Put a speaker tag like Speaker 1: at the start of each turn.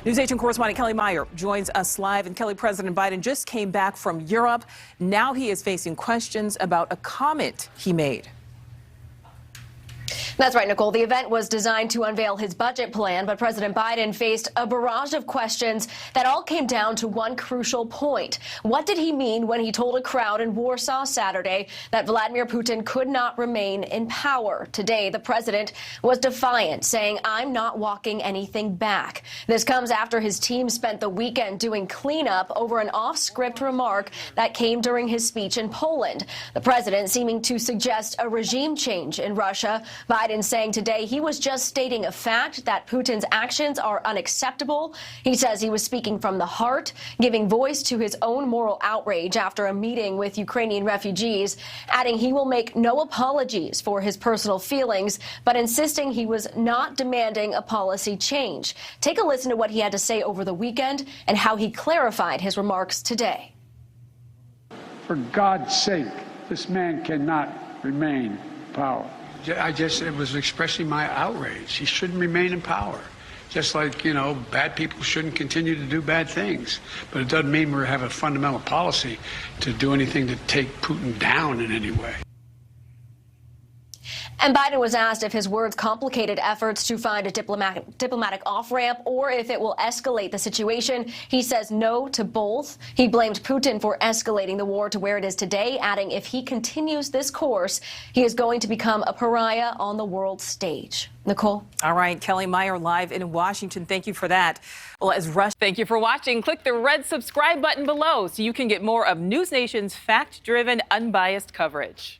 Speaker 1: NewsNation correspondent Kelly Meyer joins us live. And Kelly, President Biden just came back from Europe. Now he is facing questions about a comment he made.
Speaker 2: That's right, Nicole. The event was designed to unveil his budget plan, but President Biden faced a barrage of questions that all came down to one crucial point. What did he mean when he told a crowd in Warsaw Saturday that Vladimir Putin could not remain in power? Today, the president was defiant, saying, "I'm not walking anything back." This comes after his team spent the weekend doing cleanup over an off-script remark that came during his speech in Poland. The president seeming to suggest a regime change in Russia. Biden saying today he was just stating a fact that Putin's actions are unacceptable. He says he was speaking from the heart, giving voice to his own moral outrage after a meeting with Ukrainian refugees, adding he will make no apologies for his personal feelings, but insisting he was not demanding a policy change. Take a listen to what he had to say over the weekend and how he clarified his remarks today.
Speaker 3: For God's sake, this man cannot remain in power.
Speaker 4: I just was expressing my outrage. He shouldn't remain in power. Just like, bad people shouldn't continue to do bad things. But it doesn't mean we have a fundamental policy to do anything to take Putin down in any way.
Speaker 2: And Biden was asked if his words complicated efforts to find a diplomatic off-ramp or if it will escalate the situation. He says no to both. He blamed Putin for escalating the war to where it is today, adding if he continues this course, he is going to become a pariah on the world stage. Nicole?
Speaker 1: All right, Kelly Meyer live in Washington. Thank you for that. Well, as Russia. Thank you for watching. Click the red subscribe button below so you can get more of NewsNation's fact-driven, unbiased coverage.